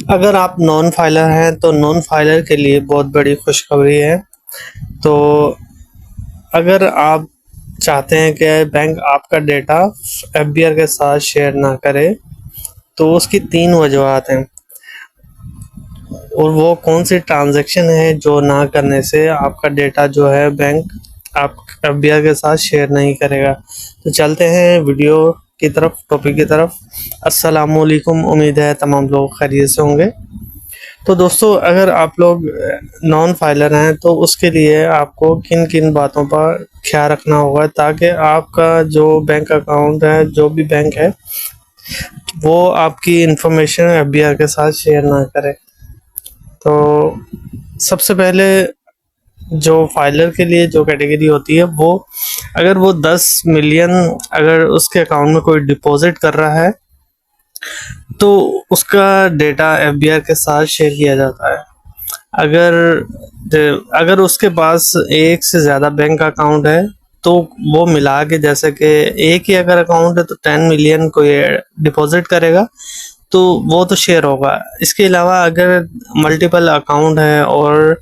अगर आप non filer हैं तो नॉन फाइलर के लिए बहुत बड़ी खुशखबरी है। तो अगर आप चाहते हैं कि बैंक आपका डेटा एफबीआर के साथ शेयर ना करे, तो उसकी 3 वजूहत हैं। और वो कौन सी ट्रांजैक्शन है जो ना करने से आपका डेटा जो है बैंक आप एफबीआर के साथ शेयर नहीं करेगा। तो चलते हैं वीडियो की तरफ, टॉपिक की तरफ। अस्सलामुअलैकुम, उम्मीद है तमाम लोग खैरियत से होंगे। तो दोस्तों, अगर आप लोग नॉन फाइलर हैं तो उसके लिए आपको किन किन बातों पर ख्याल रखना होगा ताकि आपका जो बैंक अकाउंट है, जो भी बैंक है, वो आपकी इंफॉर्मेशन एफबीआर के साथ शेयर ना करे। तो सबसे पहले जो फाइलर के लिए जो कैटेगरी होती है, वो अगर वो 10 मिलियन अगर उसके अकाउंट में कोई डिपॉजिट कर रहा है तो उसका डेटा एफबीआर के साथ शेयर किया जाता है। अगर उसके पास एक से ज़्यादा बैंक अकाउंट है तो वो मिला के, जैसे कि एक ही अगर अकाउंट है तो 10 मिलियन कोई डिपॉजिट करेगा तो वो तो शेयर होगा। इसके अलावा अगर मल्टीपल अकाउंट है और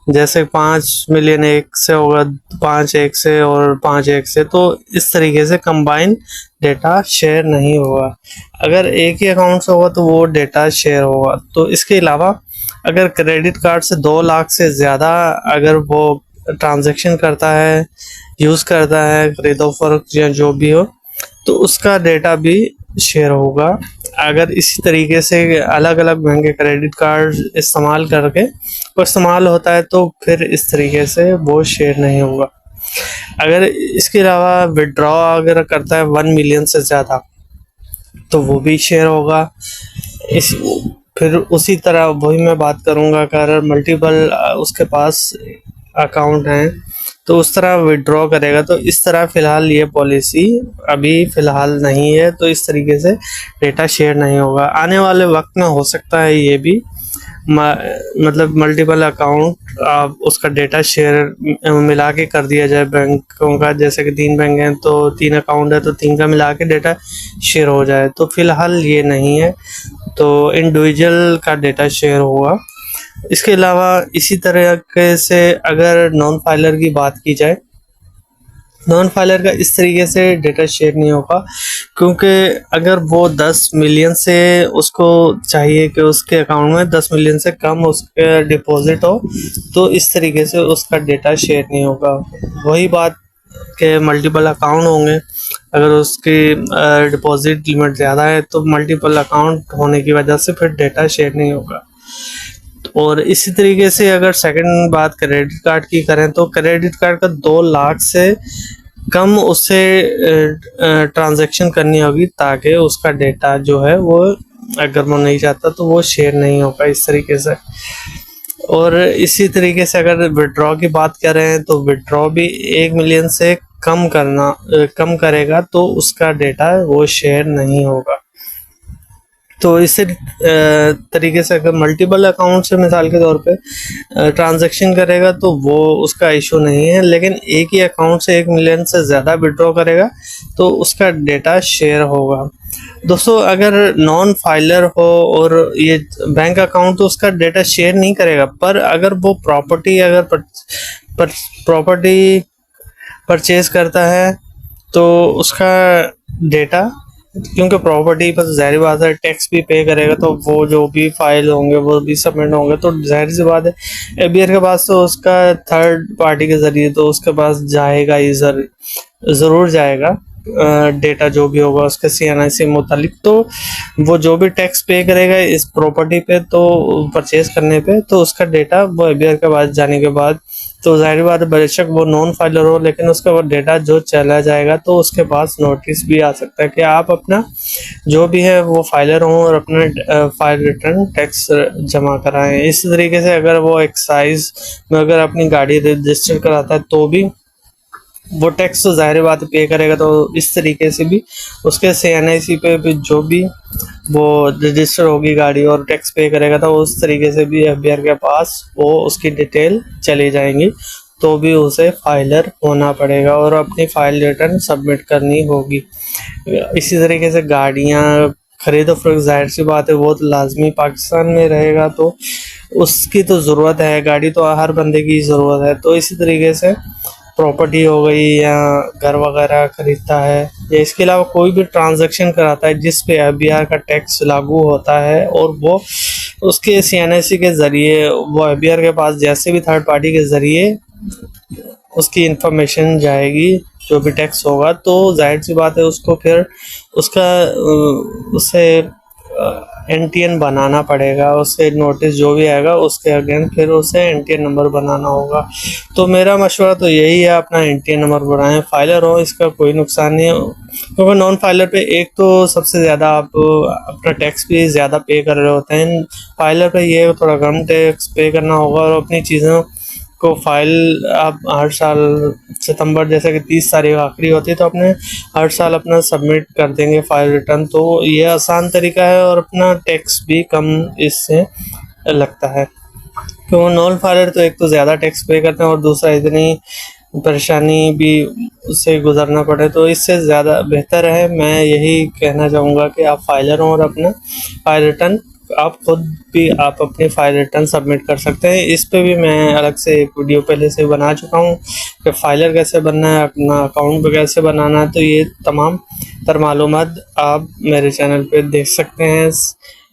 जैसे 5 मिलियन एक से होगा, 5 एक से और 5 एक से, तो इस तरीके से कंबाइन डेटा शेयर नहीं होगा। अगर एक ही अकाउंट से होगा तो वो डेटा शेयर होगा। तो इसके अलावा अगर क्रेडिट कार्ड से 2 लाख से ज़्यादा अगर वो ट्रांजैक्शन करता है, यूज़ करता है, खरीदो फरोख्त या जो भी हो, तो उसका डेटा भी शेयर होगा। अगर इसी तरीके से अलग अलग बैंक के क्रेडिट कार्ड इस्तेमाल करके वो इस्तेमाल होता है तो फिर इस तरीके से वो शेयर नहीं होगा। अगर इसके अलावा विड्रॉ अगर करता है 1 मिलियन से ज़्यादा तो वो भी शेयर होगा। इस फिर उसी तरह वही मैं बात करूँगा, अगर मल्टीपल उसके पास अकाउंट हैं तो उस तरह विड्रॉ करेगा। तो इस तरह फ़िलहाल ये पॉलिसी अभी फ़िलहाल नहीं है, तो इस तरीके से डेटा शेयर नहीं होगा। आने वाले वक्त में हो सकता है ये भी मतलब मल्टीपल अकाउंट आप उसका डेटा शेयर मिला के कर दिया जाए बैंकों का। जैसे कि 3 बैंक हैं तो 3 अकाउंट है तो 3 का मिला के डेटा शेयर हो जाए। तो फ़िलहाल ये नहीं है, तो इंडिविजुअल का डेटा शेयर होगा। इसके अलावा इसी तरीके से अगर नॉन फाइलर की बात की जाए, नॉन फाइलर का इस तरीके से डेटा शेयर नहीं होगा, क्योंकि अगर वो 10 मिलियन से उसको चाहिए कि उसके अकाउंट में 10 मिलियन से कम उसके डिपॉजिट हो, तो इस तरीके से उसका डेटा शेयर नहीं होगा। वही बात के मल्टीपल अकाउंट होंगे, अगर उसकी डिपॉजिट लिमिट ज़्यादा है तो मल्टीपल अकाउंट होने की वजह से फिर डेटा शेयर नहीं होगा। और इसी तरीके से अगर सेकंड बात क्रेडिट कार्ड की करें तो क्रेडिट कार्ड का 2 लाख से कम उससे ट्रांजैक्शन करनी होगी ताकि उसका डेटा जो है वो, अगर वो नहीं चाहता तो वो शेयर नहीं होगा इस तरीके से। और इसी तरीके से अगर विड्रॉ की बात करें तो विड्रॉ भी 1 मिलियन से कम करेगा तो उसका डेटा वो शेयर नहीं होगा। तो इसी तरीके से अगर मल्टीपल अकाउंट से मिसाल के तौर पे ट्रांजैक्शन करेगा तो वो उसका इशू नहीं है, लेकिन एक ही अकाउंट से 1 मिलियन से ज़्यादा विड्रॉ करेगा तो उसका डेटा शेयर होगा। दोस्तों, अगर नॉन फाइलर हो और ये बैंक अकाउंट, तो उसका डेटा शेयर नहीं करेगा। पर अगर वो प्रॉपर्टी प्रॉपर्टी परचेज करता है तो उसका डेटा, क्योंकि प्रॉपर्टी पर ज़ाहिर बात है टैक्स भी पे करेगा, तो वो जो भी फाइल होंगे वो भी सबमिट होंगे, तो जाहिर सी बात है एफबीआर के पास तो उसका थर्ड पार्टी के ज़रिए तो उसके पास जाएगा ही, ज़रूर जाएगा डेटा जो भी होगा उसके CNI से मुतालिक। तो वो जो भी टैक्स पे करेगा इस प्रॉपर्टी पे, तो परचेज करने पे, तो उसका डेटा वो एफबीआर के पास जाने के बाद, तो जाहिर बात है बेशक वो नॉन फाइलर हो, लेकिन उसका वो डेटा जो चला जाएगा तो उसके पास नोटिस भी आ सकता है कि आप अपना जो भी है वो फाइलर हों और अपना फाइल रिटर्न टैक्स जमा कराएं। इस तरीके से अगर वो एक्साइज में अगर अपनी गाड़ी रजिस्टर कराता है तो भी वो टैक्स तो ज़ाहिर बात पे करेगा। तो इस तरीके से भी उसके CNIC पे भी जो भी वो रजिस्टर होगी गाड़ी और टैक्स पे करेगा, तो उस तरीके से भी एफबीआर के पास वो उसकी डिटेल चली जाएंगी, तो भी उसे फाइलर होना पड़ेगा और अपनी फाइल रिटर्न सबमिट करनी होगी। इसी तरीके से गाड़ियाँ खरीदो फरोख्त, जाहिर सी बात है वो तो लाजमी पाकिस्तान में रहेगा तो उसकी तो ज़रूरत है, गाड़ी तो हर बंदे की ज़रूरत है। तो इसी तरीके से प्रॉपर्टी हो गई या घर वगैरह खरीदता है या इसके अलावा कोई भी ट्रांजैक्शन कराता है जिस पे एफबीआर का टैक्स लागू होता है, और वो उसके सीएनएससी के ज़रिए वो एफबीआर के पास जैसे भी थर्ड पार्टी के ज़रिए उसकी इंफॉर्मेशन जाएगी जो भी टैक्स होगा, तो जाहिर सी बात है उसको फिर उसका उसे एनटीएन बनाना पड़ेगा, उससे नोटिस जो भी आएगा उसके अगेंस्ट फिर उसे एनटीएन नंबर बनाना होगा। तो मेरा मशवरा तो यही है, अपना एनटीएन नंबर बनाएं, फाइलर हो इसका कोई नुकसान नहीं है, क्योंकि नॉन फाइलर पे एक तो सबसे ज़्यादा आप अपना टैक्स भी ज़्यादा पे कर रहे होते हैं, फाइलर पे ये थोड़ा कम टैक्स पे करना होगा, और अपनी चीज़ों को फाइल आप हर साल सितंबर जैसे कि 30 तारीख आखिरी होती है तो अपने हर साल अपना सबमिट कर देंगे फाइल रिटर्न, तो ये आसान तरीका है और अपना टैक्स भी कम इससे लगता है। क्यों नॉन फाइलर तो एक तो ज़्यादा टैक्स पे करते हैं और दूसरा इतनी परेशानी भी उससे गुजरना पड़े, तो इससे ज़्यादा बेहतर है, मैं यही कहना चाहूँगा कि आप फाइलर हों और अपना फाइल रिटर्न आप खुद भी आप अपनी फाइल रिटर्न सबमिट कर सकते हैं। इस पे भी मैं अलग से एक वीडियो पहले से बना चुका हूँ कि फाइलर कैसे बनना है, अपना अकाउंट पे कैसे बनाना है, तो ये तमाम तर मालूमात आप मेरे चैनल पे देख सकते हैं।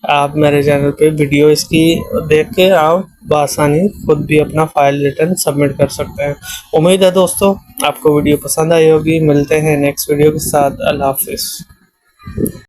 आप मेरे चैनल पे वीडियो इसकी देख के आप बआसानी खुद भी अपना फाइल रिटर्न सबमिट कर सकते हैं। उम्मीद है दोस्तों आपको वीडियो पसंद आई होगी। मिलते हैं नेक्स्ट वीडियो के साथ। अल्लाह हाफिज़।